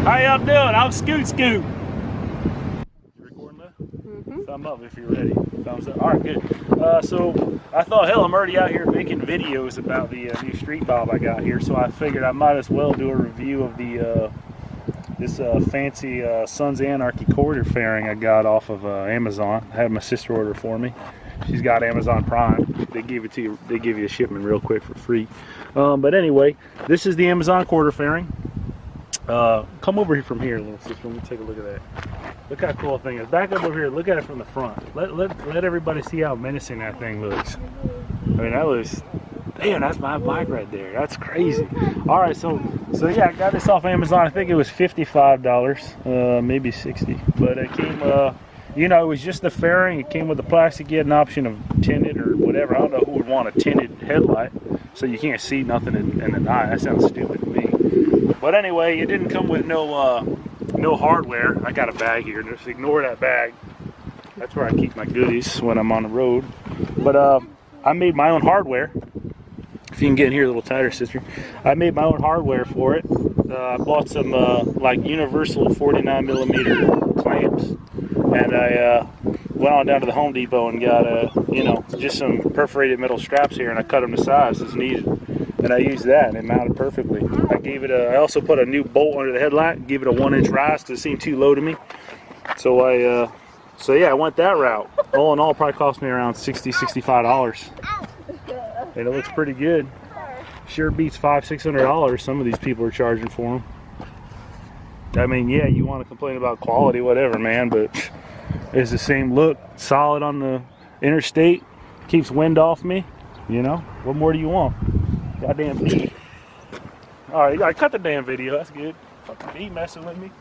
How y'all doing? I'm Scoot. You recording that? Mm-hmm. Thumb up if you're ready. Thumbs up. All right, good. So I thought, hell, I'm already out here making videos about the new street bob I got here, so I figured I might as well do a review of the this fancy Sons of Anarchy quarter fairing I got off of Amazon. I had my sister order for me. She's got Amazon Prime. They give it to you. They give you a shipment real quick for free. But anyway, this is the Amazon quarter fairing. Come over here from here, little sister. Let me take a look at that. Look how cool the thing is. Back up over here. Look at it from the front. Let everybody see how menacing that thing looks. I mean, that was, damn, that's my bike right there. That's crazy. All right, so yeah, I got this off Amazon. I think it was $55, maybe 60. But it came, you know, it was just the fairing. It came with the plastic. You had an option of tinted or whatever. I don't know who would want a tinted headlight, so you can't see nothing in the night. That sounds stupid to me. But anyway, it didn't come with no hardware. I got a bag here. Just ignore that bag. That's where I keep my goodies when I'm on the road. But I made my own hardware. If you can get in here a little tighter, sister. I made my own hardware for it. I bought some like universal 49mm clamps, and I went on down to the Home Depot and got you know, just some perforated metal straps here, and I cut them to size as needed. And I used that, and it mounted perfectly. I also put a new bolt under the headlight, gave it a 1-inch rise because it seemed too low to me. So yeah, I went that route. All in all, it probably cost me around $65. And it looks pretty good. Sure beats $500-600 some of these people are charging for them. I mean, yeah, you want to complain about quality, whatever, man, but it's the same look. Solid on the interstate, keeps wind off me. You know, what more do you want? Goddamn bee. Alright, I cut the damn video, that's good. Fucking bee messing with me.